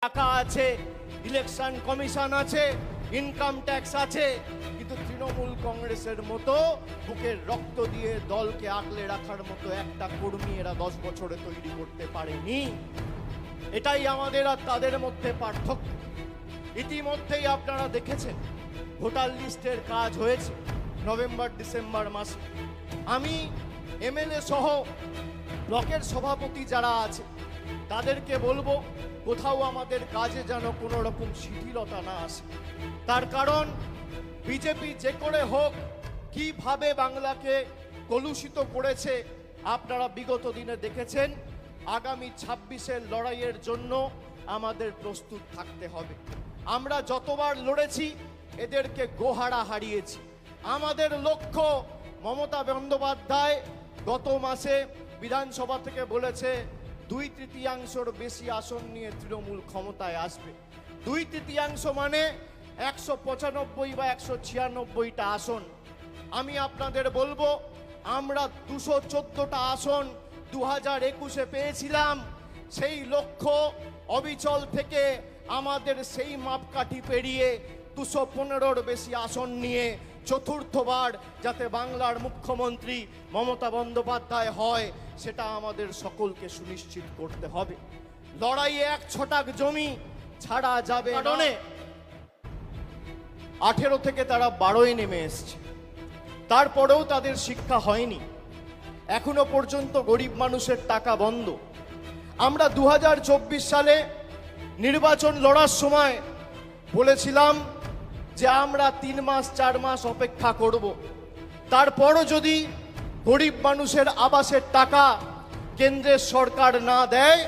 টাকা আছে, election commission আছে, ইনকাম ট্যাক্স আছে, কিন্তু তৃণমূল কংগ্রেসের মতো বুকের রক্ত দিয়ে দলকে আগলে রাখার মতো একটা কর্মী এরা 10 বছরে তৈরি করতে পারেনি। এটাই আমাদের আর তাদের মধ্যে পার্থক্য। ইতিমধ্যেই আপনারা দেখেছেন ভোটার লিস্টের কাজ হয়েছে নভেম্বর ডিসেম্বর মাসে। আমি এমএলএ সহ ব্লকের সভাপতি যারা আছে তাদেরকে বলবো কোথাও আমাদের কাজে যেন কোনো রকম শিথিলতা না আসে। তার কারণ বিজেপি যে করে হোক কিভাবে বাংলাকে কলুষিত করেছে আপনারা বিগত দিনে দেখেছেন। আগামী 26-এর লড়াইয়ের জন্য আমাদের প্রস্তুত থাকতে হবে। আমরা যতবার লড়েছি এদেরকে গোহারা হারিয়েছি। আমাদের লক্ষ্য, মমতা বন্দ্যোপাধ্যায় গত মাসে বিধানসভা থেকে বলেছে 2/3 বেশি আসন নিয়ে তৃণমূল ক্ষমতায় আসবে। 2/3 মানে 195 বা 196টা আসন। আমি আপনাদের বলবো আমরা 214টা আসন 2021-এ পেয়েছিলাম। সেই লক্ষ্য অবিচল থেকে আমাদের সেই মাপকাঠি পেরিয়ে 215-র বেশি আসন নিয়ে চতুর্থবার যাতে বাংলার মুখ্যমন্ত্রী মমতা বন্দ্যোপাধ্যায় হয় সেটা আমাদের সকলকে সুনিশ্চিত করতে হবে। লড়াইয়ে 1 ছটাক জমি ছাড়া যাবে কারণে 18 থেকে তারা 12-এ নেমে এসছে। তারপরেও তাদের শিক্ষা হয়নি। এখনো পর্যন্ত গরিব মানুষের টাকা বন্ধ। আমরা 2024 সালে নির্বাচন লড়ার সময় বলেছিলাম যে আমরা 3 মাস 4 মাস অপেক্ষা করব, তারপরও যদি গরিব মানুষের আবাসের টাকা কেন্দ্রের সরকার না দেয়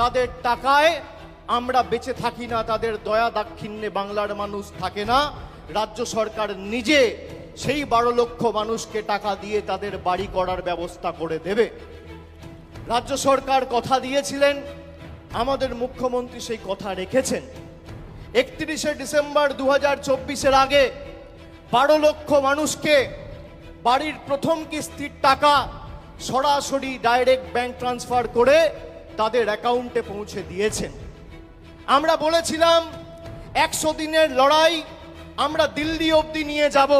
তাদের টাকায় আমরা বেঁচে থাকি না, তাদের দয়া দাক্ষিণ্যে বাংলার মানুষ থাকে না। রাজ্য সরকার নিজে সেই 12 লক্ষ মানুষকে টাকা দিয়ে তাদের বাড়ি করার ব্যবস্থা করে দেবে। রাজ্য সরকার কথা দিয়েছিলেন, আমাদের মুখ্যমন্ত্রী সেই কথা রেখেছেন। 31শে ডিসেম্বর 2024-এর আগে 12 লক্ষ মানুষকে বাড়ির প্রথম কিস্তির টাকা সরাসরি ডাইরেক্ট ব্যাংক ট্রান্সফার করে তাদের অ্যাকাউন্টে পৌঁছে দিয়েছেন। আমরা বলেছিলাম 100 দিনের লড়াই আমরা দিল্লি অবধি নিয়ে যাব,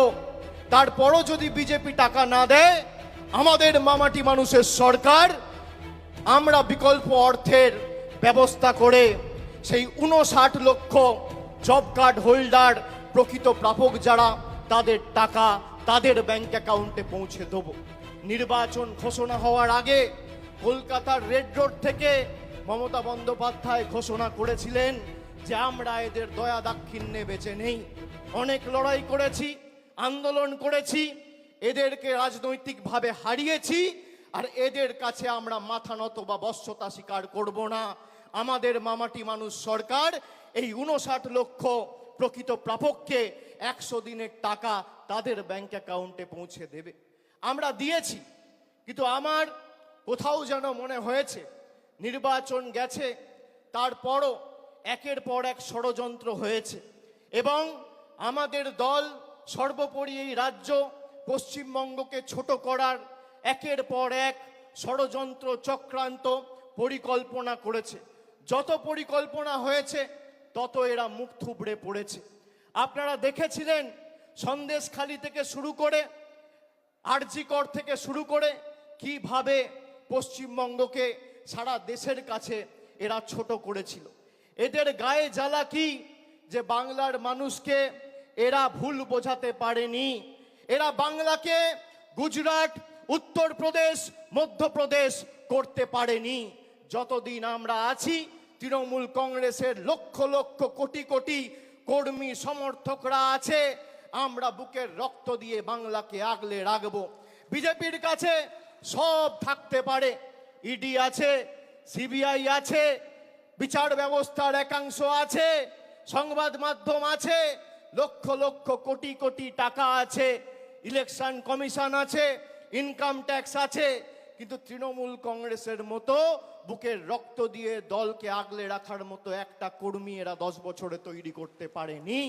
তারপরও যদি বিজেপি টাকা না দেয় আমাদের মামাটি মানুষের সরকার আমরা বিকল্প অর্থের ব্যবস্থা করে সেই 59 লক্ষ জব কার্ড হোল্ডার প্রকৃত প্রাপক যারা তাদের টাকা তাদের ব্যাংক অ্যাকাউন্টে পৌঁছে দেব। নির্বাচন ঘোষণা হওয়ার আগে কলকাতার রেড রোড থেকে মমতা বন্দ্যোপাধ্যায় ঘোষণা করেছিলেন যে আমরা এদের দয়া দাক্ষিণ্যে বেঁচে নেই। অনেক লড়াই করেছি, আন্দোলন করেছি, এদেরকে রাজনৈতিকভাবে হারিয়েছি, আর এদের কাছে আমরা মাথা নত বা বশ্যতা স্বীকার করব না। আমাদের মামাটি মানুষ সরকার এই 59 লক্ষ প্রকৃত প্রাপককে 100 দিনের টাকা তাদের ব্যাংক অ্যাকাউন্টে পৌঁছে দেবে। আমরা দিয়েছি, কিন্তু আমার কোথাও যেন মনে হয়েছে নির্বাচন গেছে, তারপরও একের পর এক ষড়যন্ত্র হয়েছে এবং আমাদের দল সর্বোপরি এই রাজ্য পশ্চিমবঙ্গকে ছোট করার একের পর এক ষড়যন্ত্র চক্রান্ত পরিকল্পনা করেছে। যত পরিকল্পনা হয়েছে তত এরা মুখ থুবড়ে পড়েছে। আপনারা দেখেছিলেন সন্দেশখালি থেকে শুরু করে আরজিকর থেকে শুরু করে কিভাবে পশ্চিমবঙ্গকে সারা দেশের কাছে এরা ছোট করেছিল। এদের গায়ে জ্বালা কি যে বাংলার মানুষকে এরা ভুল বোঝাতে পারেনি। এরা বাংলাকে গুজরাট, উত্তরপ্রদেশ, মধ্যপ্রদেশ করতে পারেনি। যতদিন আমরা আছি তৃণমূল কংগ্রেসের লক্ষ লক্ষ কোটি কোটি কর্মী সমর্থকরা আছে, আমরা বুকের রক্ত দিয়ে বাংলাকে আগলে রাখবো। বিজেপির কাছে সব থাকতে পারে, ইডি আছে, সিবিআই আছে, বিচার ব্যবস্থার একাংশ আছে, সংবাদ মাধ্যম আছে, লক্ষ লক্ষ কোটি কোটি টাকা আছে, ইলেকশন কমিশন আছে, ইনকাম ট্যাক্স আছে, কিন্তু তৃণমূল কংগ্রেসের মতো বুকের রক্ত দিয়ে দলকে আগলে রাখার মতো একটা কর্মী এরা 10 বছরে তৈরি করতে পারেনি।